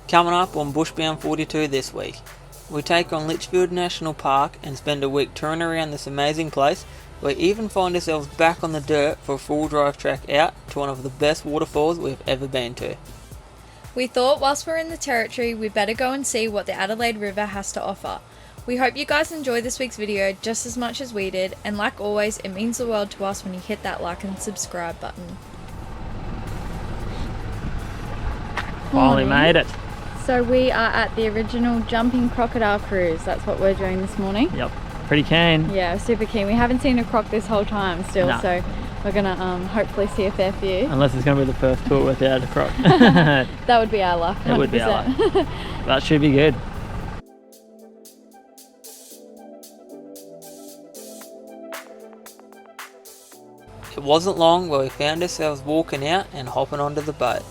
Coming up on Bushbound 42 this week, we take on Litchfield National Park and spend a week touring around this amazing place. We even find ourselves back on the dirt for a full drive track out to one of the best waterfalls we've ever been to. We thought whilst we're in the territory, we better go and see what the Adelaide River has to offer. We hope you guys enjoy this week's video just as much as we did, and like always, it means the world to us when you hit that like and subscribe button. Finally made it. So we are at the original Jumping Crocodile Cruise. That's what we're doing this morning. Yep, pretty keen. Yeah, super keen. We haven't seen a croc this whole time still, No. So we're gonna hopefully see a fair few. Unless it's going to be the first tour without a croc. That would be our luck. 100%. It would be our luck. That should be good. It wasn't long where we found ourselves walking out and hopping onto the boat.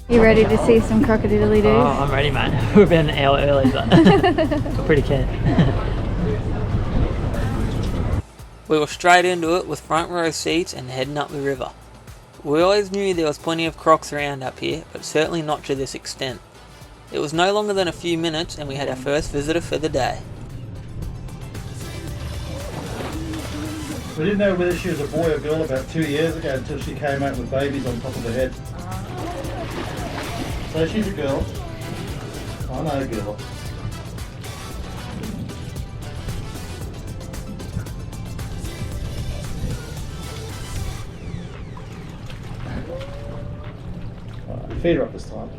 You ready to see some crocodile-doos? Oh, I'm ready, mate. We've been an hour early, but we're pretty keen. We were straight into it with front row seats and heading up the river. We always knew there was plenty of crocs around up here, but certainly not to this extent. It was no longer than a few minutes and we had our first visitor for the day. We didn't know whether she was a boy or girl about 2 years ago until she came out with babies on top of her head. So she's a girl. I know a girl. Feed her up this time.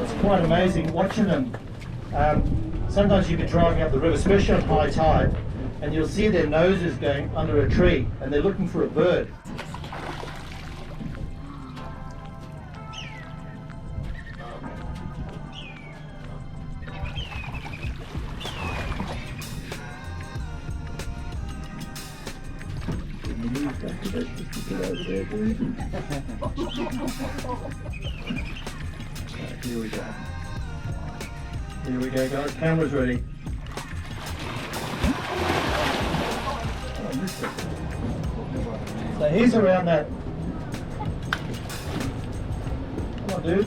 It's quite amazing watching them. Sometimes you'll be driving up the river, especially on high tide, and you'll see their noses going under a tree and they're looking for a bird. Here we go. Here we go, guys. Camera's ready. Oh, I missed it. So he's around that. Come on, dude.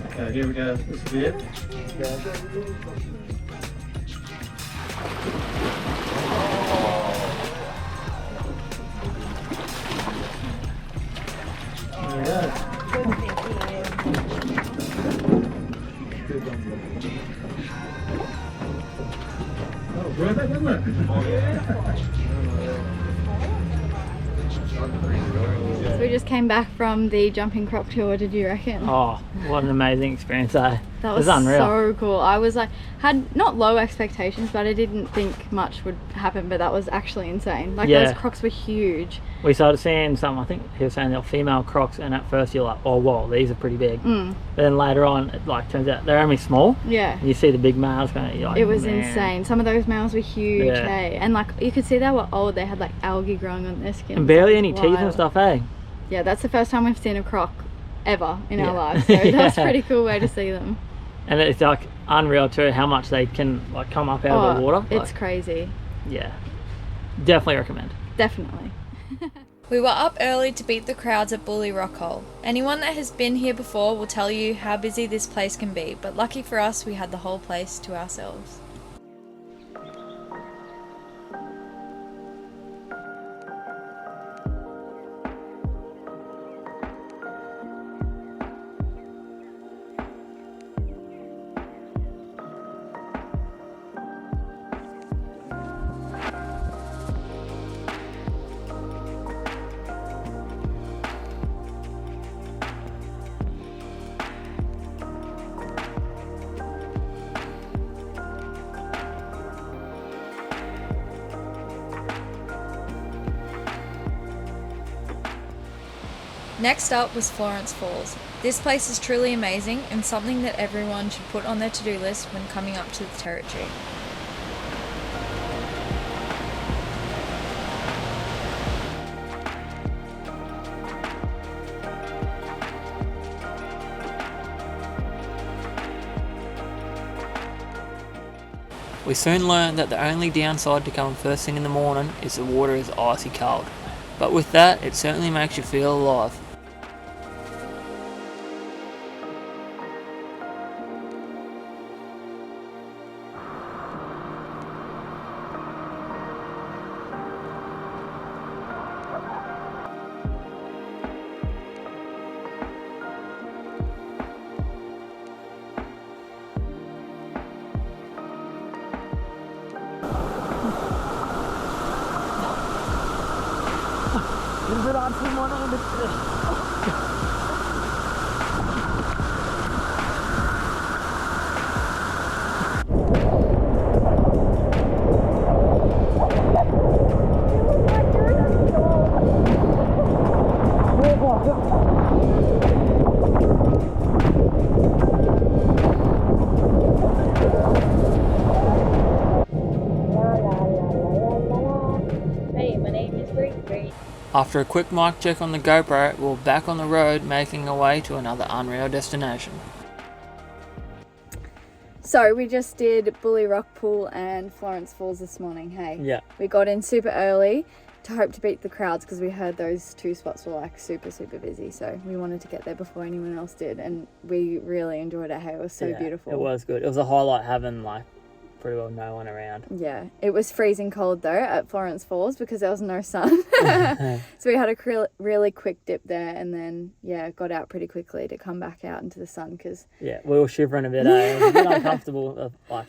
Okay, here we go. This will be it. There we go. Oh, great, isn't it? Oh, yeah. So we just came back from the Jumping Croc tour. What did you reckon? Oh, what an amazing experience, eh? That was unreal. so cool. I was like, had not low expectations, but I didn't think much would happen, but that was actually insane. Like, Yeah. those crocs were huge. We started seeing some, I think he was saying they were female crocs, and at first you're like, oh whoa, these are pretty big. But then later on, it like turns out they're only small. Yeah. And you see the big males going, you're like, It was man. insane. Some of those males were huge, Yeah. hey? And like, you could see they were old. They had like algae growing on their skin. And barely any It was teeth and wild. stuff, eh? Yeah, that's the first time we've seen a croc ever in our Yeah. lives. So that's a Yeah. pretty cool way to see them. And it's like unreal too how much they can like come up out of the water. It's Like, crazy. yeah, definitely recommend. Definitely. We were up early to beat the crowds at Buley Rockhole. Anyone that has been here before will tell you how busy this place can be, but lucky for us, we had the whole place to ourselves. Next up was Florence Falls. This place is truly amazing and something that everyone should put on their to-do list when coming up to the territory. We soon learned that the only downside to coming first thing in the morning is the water is icy cold, but with that it certainly makes you feel alive. After a quick mic check on the GoPro, we're back on the road making our way to another unreal destination. So we just did Buley Rockhole and Florence Falls this morning, hey? Yeah. We got in super early to hope to beat the crowds because we heard those two spots were like super busy, so we wanted to get there before anyone else did, and we really enjoyed it, hey? It was so beautiful. It was good. It was a highlight having like pretty well no one around. Yeah, it was freezing cold though at Florence Falls because there was no sun. So we had a really quick dip there and then, yeah, got out pretty quickly to come back out into the sun because... Yeah, we were shivering a bit, eh? It was a bit uncomfortable, like...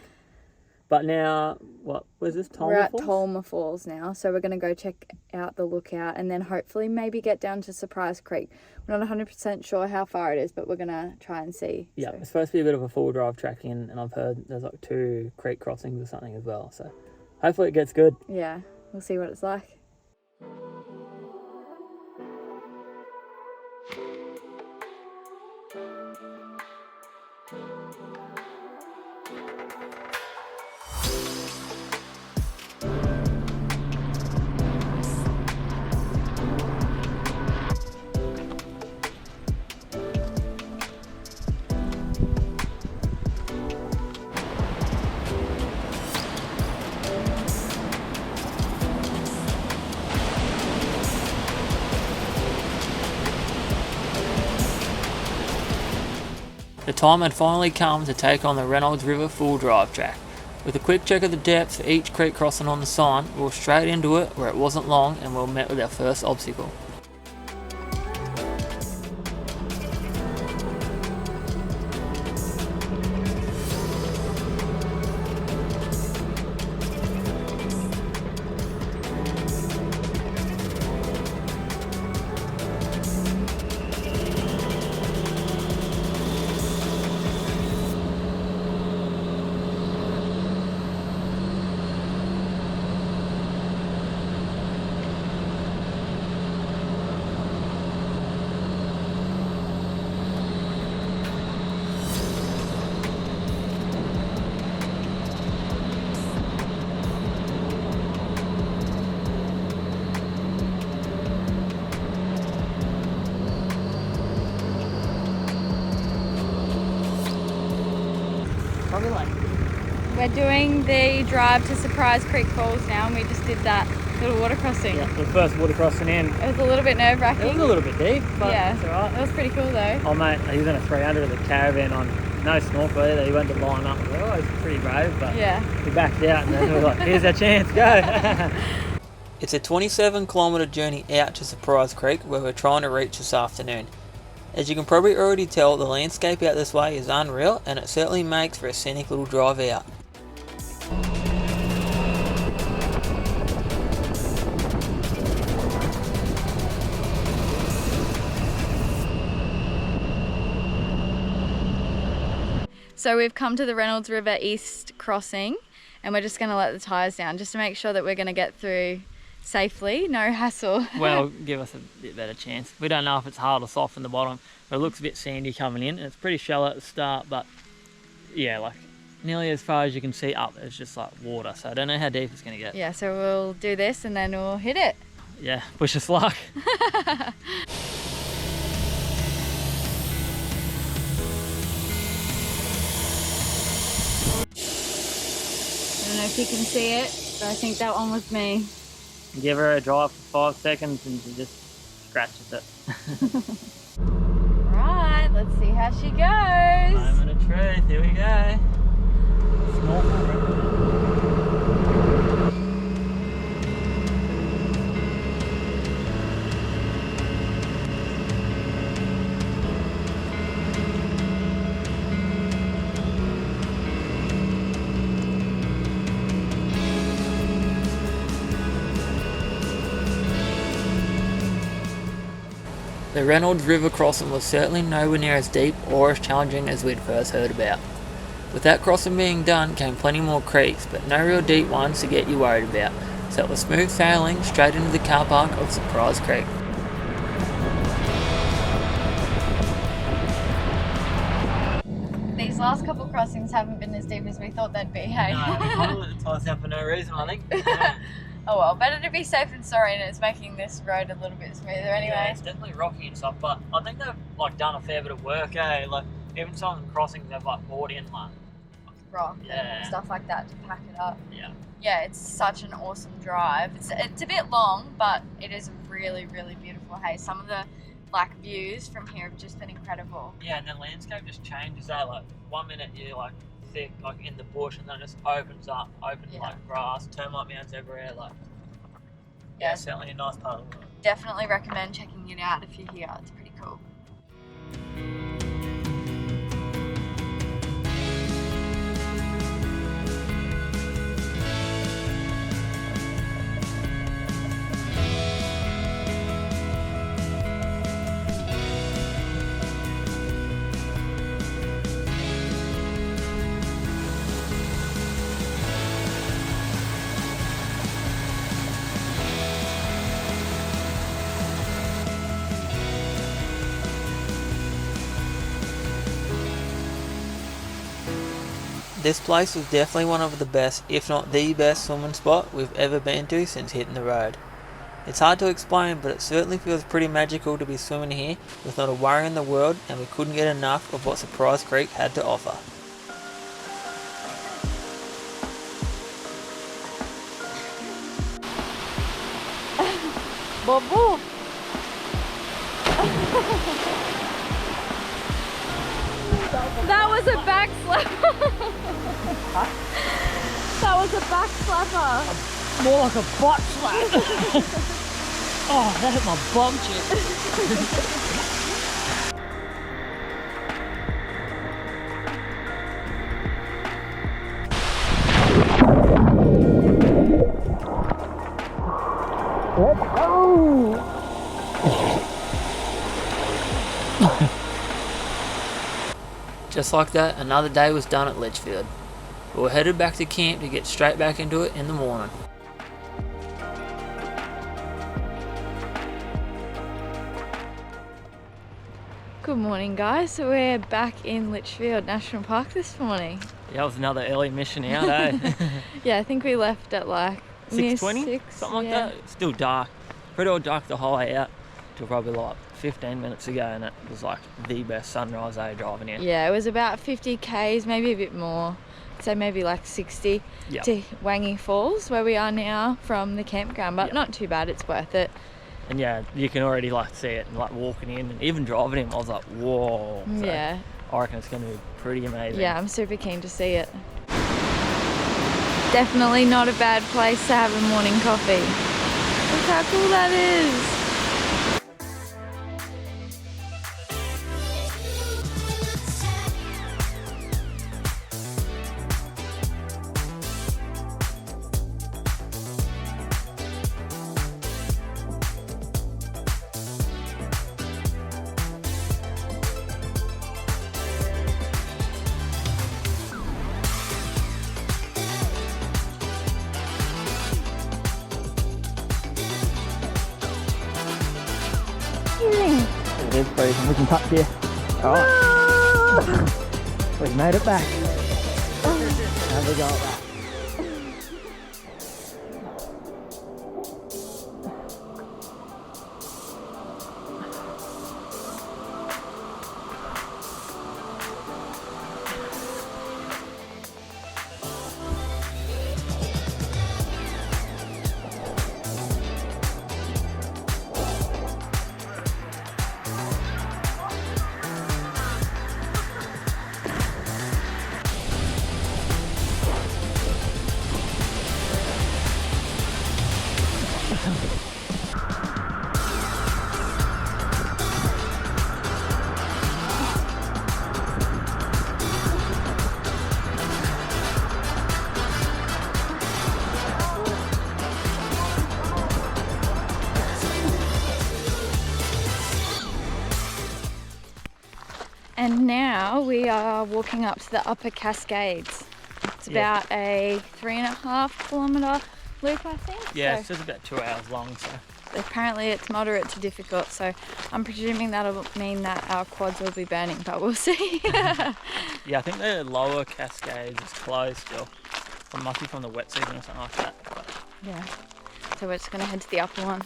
But now, what was this, Tolma We're at Falls? Tolma Falls now, so we're going to go check out the lookout and then hopefully maybe get down to Surprise Creek. We're not 100% sure how far it is, but we're going to try and see. Yeah, so. It's supposed to be a bit of a full drive track in, and I've heard there's like 2 creek crossings or something as well, so hopefully it gets good. Yeah, we'll see what it's like. The time had finally come to take on the Reynolds River full drive track. With a quick check of the depth for each creek crossing on the sign, we were straight into it where it wasn't long and we were met with our first obstacle. We're doing the drive to Surprise Creek Falls now, and we just did that little water crossing. Yeah, the first water crossing in. It was a little bit nerve-wracking. It was a little bit deep, but yeah, it's alright. It was pretty cool though. Oh mate, he was in a 300 of the caravan on no snorkel either. He went to line up. Oh, he's pretty brave, but yeah, he backed out and then we were like, here's our chance, go. It's a 27-kilometre journey out to Surprise Creek where we're trying to reach this afternoon. As you can probably already tell, the landscape out this way is unreal and it certainly makes for a scenic little drive out. So we've come to the Reynolds River East crossing and we're just going to let the tyres down just to make sure that we're going to get through safely, no hassle. Well, give us a bit better chance. We don't know if it's hard or soft in the bottom, but it looks a bit sandy coming in, and it's pretty shallow at the start, but yeah, like nearly as far as you can see up, it's just like water, so I don't know how deep it's going to get. Yeah, so we'll do this and then we'll hit it. Yeah, wish us luck. I don't know if you can see it, but I think that one was me. Give her a drive for 5 seconds and she just scratches it. Right, let's see how she goes. Moment of truth, here we go. Small one. The Reynolds River crossing was certainly nowhere near as deep or as challenging as we'd first heard about. With that crossing being done came plenty more creeks, but no real deep ones to get you worried about, so it was smooth sailing straight into the car park of Surprise Creek. These last couple crossings haven't been as deep as we thought they'd be, hey? No, we kind of let the tyres down for no reason, I think. Oh well, better to be safe than sorry, and it's making this road a little bit smoother anyway. Yeah, it's definitely rocky and stuff, but I think they've like done a fair bit of work, eh? Like even some of the crossings they've like brought in like Rock Yeah. and stuff like that to pack it up. yeah. Yeah, it's such an awesome drive. It's a bit long, but it is really, really beautiful. Hey, some of the like views from here have just been incredible. Yeah, and the landscape just changes, eh? Like 1 minute you're like thick, like in the bush, and then it just opens up, Yeah. like grass, termite mounds everywhere, like Yeah. yeah, certainly a nice part of the world. Definitely recommend checking it out if you're here. It's pretty cool. This place was definitely one of the best, if not the best swimming spot we've ever been to since hitting the road. It's hard to explain, but it certainly feels pretty magical to be swimming here with not a worry in the world, and we couldn't get enough of what Surprise Creek had to offer. Bobo! That was a back slapper! That was a back slapper! More like a butt slap. Oh, that hit my bum cheek. Just like that, another day was done at Litchfield. We were headed back to camp to get straight back into it in the morning. Good morning, guys. So we're back in Litchfield National Park this morning. Yeah, that was another early mission out, eh? Yeah, I think we left at like near 6:20? 6, Something like yeah. that. It's still dark. Pretty well dark the whole way out till probably like 15 minutes ago, and it was like the best sunrise day driving here. Yeah, it was about 50 k's, maybe a bit more. So maybe like 60 Yep. to Wangi Falls, where we are now from the campground, but Yep. not too bad. It's worth it. And yeah, you can already like see it, and like walking in and even driving him, I was like, whoa. So Yeah, I reckon it's going to be pretty amazing. yeah, I'm super keen to see it. Definitely not a bad place to have a morning coffee. Look how cool that is. It is freezing. We can touch here. Oh, we've made it back. Have we got that? And now we are walking up to the upper Cascades. It's about a 3.5 kilometre loop, I think. Yeah, so it's just about 2 hours long, so. apparently it's moderate to difficult, so I'm presuming that'll mean that our quads will be burning, but we'll see. Yeah, I think the lower Cascades is closed still. It must be from the wet season or something like that. But Yeah, so we're just going to head to the upper one.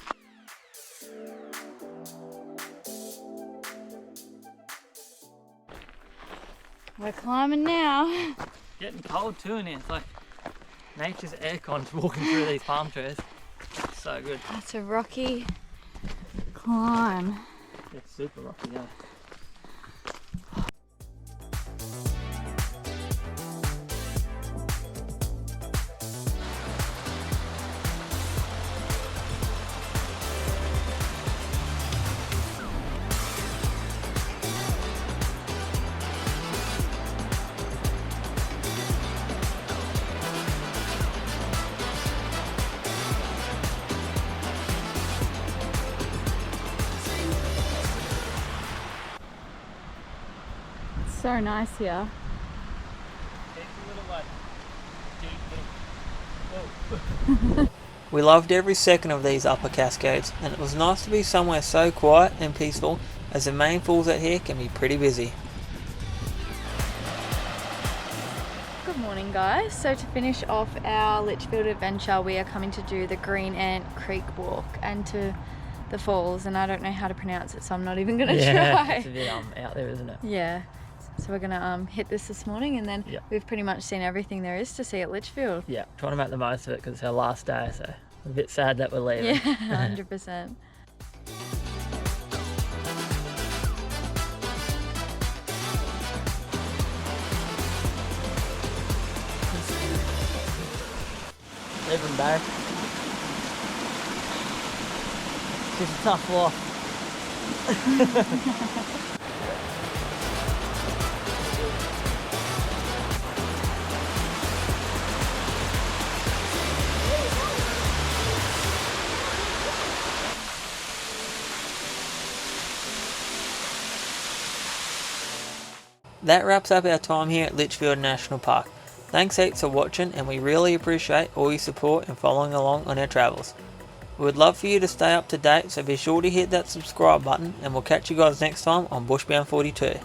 We're climbing now. getting cold too in here. It's like nature's aircon's walking through these palm trees. It's so good. That's a rocky climb. It's super rocky, yeah. So nice here. We loved every second of these upper Cascades, and it was nice to be somewhere so quiet and peaceful, as the main falls out here can be pretty busy. Good morning, guys. So to finish off our Litchfield adventure, we are coming to do the Green Ant Creek walk and to the falls, and I don't know how to pronounce it, so I'm not even going to try. It's a bit out there, isn't it? Yeah. So we're gonna hit this morning, and then we've pretty much seen everything there is to see at Litchfield. Yeah, trying to make the most of it because it's our last day, so I'm a bit sad that we're leaving. Yeah, 100%. Leaving back. Just a tough walk. That wraps up our time here at Litchfield National Park. Thanks heaps for watching, and we really appreciate all your support and following along on our travels. We would love for you to stay up to date, so be sure to hit that subscribe button, and we'll catch you guys next time on Bushbound 42.